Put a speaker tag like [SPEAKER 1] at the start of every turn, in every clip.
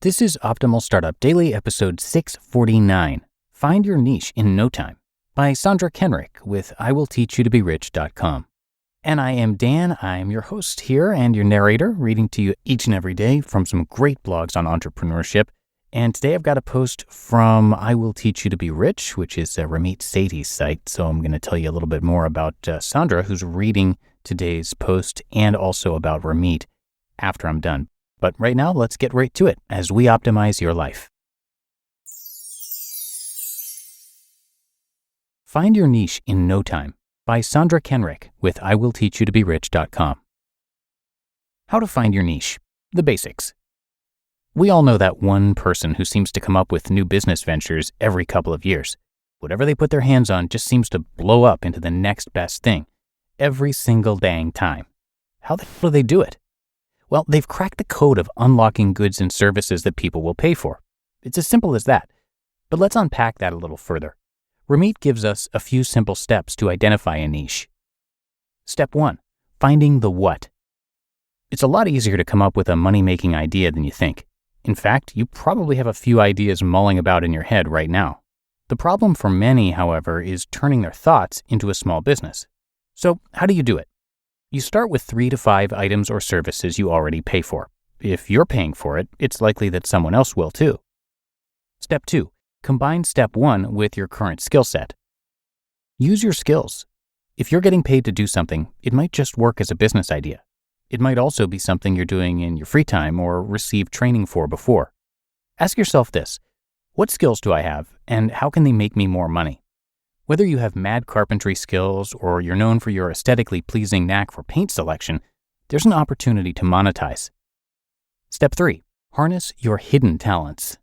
[SPEAKER 1] This is Optimal Startup Daily, episode 649, Find Your Niche in No Time, by Sandra Kenrick with IWillTeachYouToBeRich.com. And I am Dan. I'm your host here and your narrator, reading to you each and every day from some great blogs on entrepreneurship. And today I've got a post from I Will Teach You to Be Rich, which is Ramit Sethi's site. So I'm going to tell you a little bit more about Sandra, who's reading today's post, and also about Ramit after I'm done. But right now, let's get right to it as we optimize your life. Find Your Niche in No Time, by Sandra Kenrick with IWillTeachYouToBeRich.com. How to find your niche. The basics. We all know that one person who seems to come up with new business ventures every couple of years. Whatever they put their hands on just seems to blow up into the next best thing every single dang time. How the hell do they do it? Well, they've cracked the code of unlocking goods and services that people will pay for. It's as simple as that. But let's unpack that a little further. Ramit gives us a few simple steps to identify a niche. Step 1. Finding the what. It's a lot easier to come up with a money-making idea than you think. In fact, you probably have a few ideas mulling about in your head right now. The problem for many, however, is turning their thoughts into a small business. So, how do you do it? You start with 3 to 5 items or services you already pay for. If you're paying for it, it's likely that someone else will too. Step 2. Combine step 1 with your current skill set. Use your skills. If you're getting paid to do something, it might just work as a business idea. It might also be something you're doing in your free time or received training for before. Ask yourself this: what skills do I have, and how can they make me more money? Whether you have mad carpentry skills or you're known for your aesthetically pleasing knack for paint selection, there's an opportunity to monetize. Step 3. Harness your hidden talents.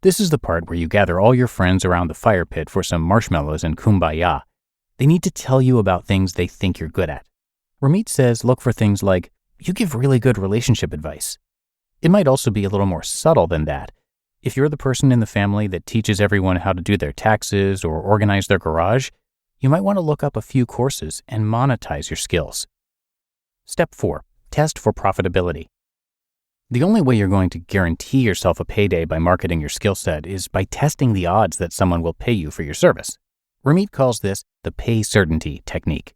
[SPEAKER 1] This is the part where you gather all your friends around the fire pit for some marshmallows and kumbaya. They need to tell you about things they think you're good at. Ramit says look for things like, you give really good relationship advice. It might also be a little more subtle than that. If you're the person in the family that teaches everyone how to do their taxes or organize their garage, you might want to look up a few courses and monetize your skills. Step 4. Test for profitability. The only way you're going to guarantee yourself a payday by marketing your skill set is by testing the odds that someone will pay you for your service. Ramit calls this the pay certainty technique.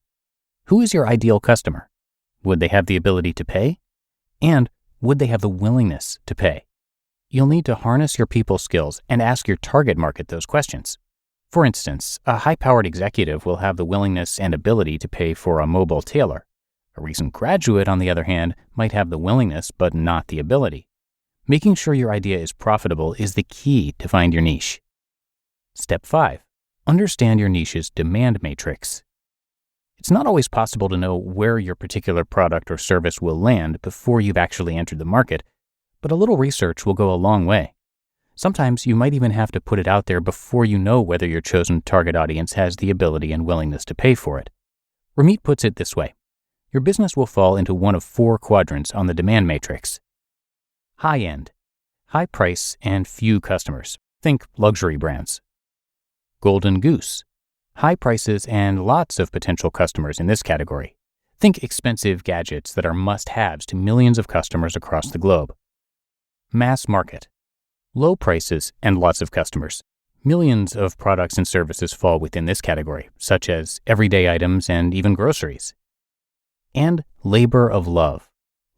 [SPEAKER 1] Who is your ideal customer? Would they have the ability to pay? And would they have the willingness to pay? You'll need to harness your people skills and ask your target market those questions. For instance, a high-powered executive will have the willingness and ability to pay for a mobile tailor. A recent graduate, on the other hand, might have the willingness but not the ability. Making sure your idea is profitable is the key to find your niche. Step 5. Understand your niche's demand matrix. It's not always possible to know where your particular product or service will land before you've actually entered the market, but a little research will go a long way. Sometimes you might even have to put it out there before you know whether your chosen target audience has the ability and willingness to pay for it. Ramit puts it this way: your business will fall into one of 4 quadrants on the demand matrix. High end, high price and few customers. Think luxury brands. Golden goose, high prices and lots of potential customers in this category. Think expensive gadgets that are must-haves to millions of customers across the globe. Mass market, low prices and lots of customers. Millions of products and services fall within this category, such as everyday items and even groceries. And labor of love,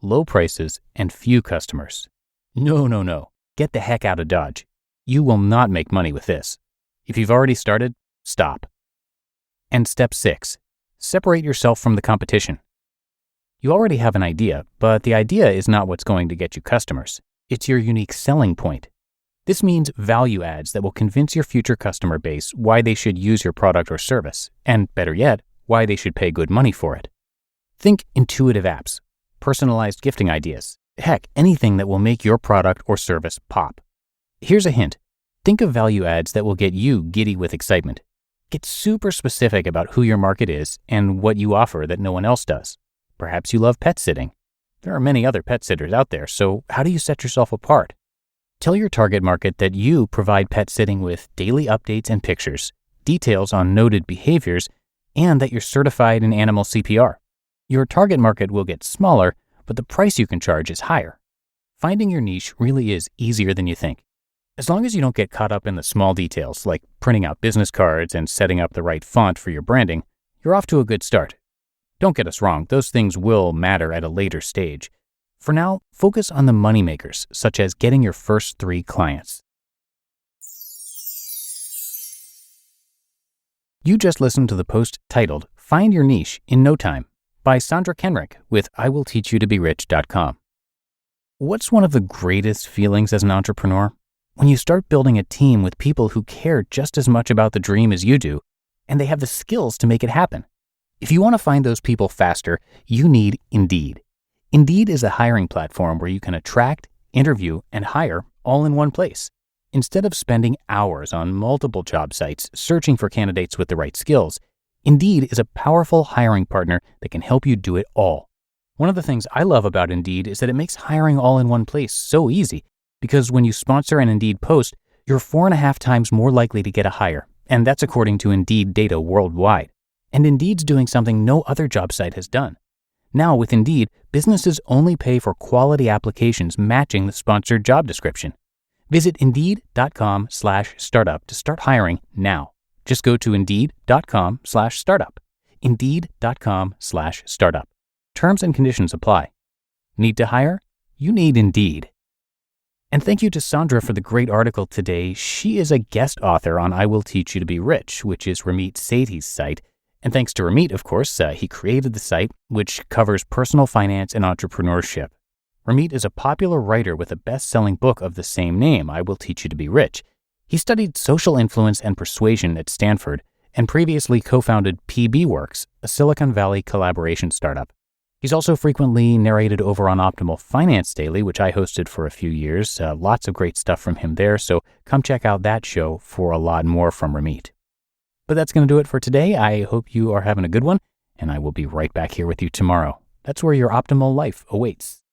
[SPEAKER 1] low prices and few customers. No. Get the heck out of Dodge. You will not make money with this. If you've already started, stop. And step 6, separate yourself from the competition. You already have an idea, but the idea is not what's going to get you customers. It's your unique selling point. This means value adds that will convince your future customer base why they should use your product or service, and better yet, why they should pay good money for it. Think intuitive apps, personalized gifting ideas, heck, anything that will make your product or service pop. Here's a hint. Think of value adds that will get you giddy with excitement. Get super specific about who your market is and what you offer that no one else does. Perhaps you love pet sitting. There are many other pet sitters out there, so how do you set yourself apart? Tell your target market that you provide pet sitting with daily updates and pictures, details on noted behaviors, and that you're certified in animal CPR. Your target market will get smaller, but the price you can charge is higher. Finding your niche really is easier than you think. As long as you don't get caught up in the small details, like printing out business cards and setting up the right font for your branding, you're off to a good start. Don't get us wrong, those things will matter at a later stage. For now, focus on the moneymakers, such as getting your first 3 clients. You just listened to the post titled, Find Your Niche in No Time, by Sandra Kenrick with IWillTeachYouToBeRich.com. What's one of the greatest feelings as an entrepreneur? When you start building a team with people who care just as much about the dream as you do, and they have the skills to make it happen. If you want to find those people faster, you need Indeed. Indeed is a hiring platform where you can attract, interview, and hire all in one place. Instead of spending hours on multiple job sites searching for candidates with the right skills, Indeed is a powerful hiring partner that can help you do it all. One of the things I love about Indeed is that it makes hiring all in one place so easy, because when you sponsor an Indeed post, you're 4.5 times more likely to get a hire, and that's according to Indeed data worldwide. And Indeed's doing something no other job site has done. Now with Indeed, businesses only pay for quality applications matching the sponsored job description. Visit Indeed.com/startup to start hiring now. Just go to Indeed.com/startup. Indeed.com/startup. Terms and conditions apply. Need to hire? You need Indeed. And thank you to Sandra for the great article today. She is a guest author on I Will Teach You to Be Rich, which is Ramit Sethi's site. And thanks to Ramit, of course, he created the site, which covers personal finance and entrepreneurship. Ramit is a popular writer with a best-selling book of the same name, I Will Teach You to Be Rich. He studied social influence and persuasion at Stanford and previously co-founded PB Works, a Silicon Valley collaboration startup. He's also frequently narrated over on Optimal Finance Daily, which I hosted for a few years. Lots of great stuff from him there, so come check out that show for a lot more from Ramit. But that's going to do it for today. I hope you are having a good one, and I will be right back here with you tomorrow. That's where your optimal life awaits.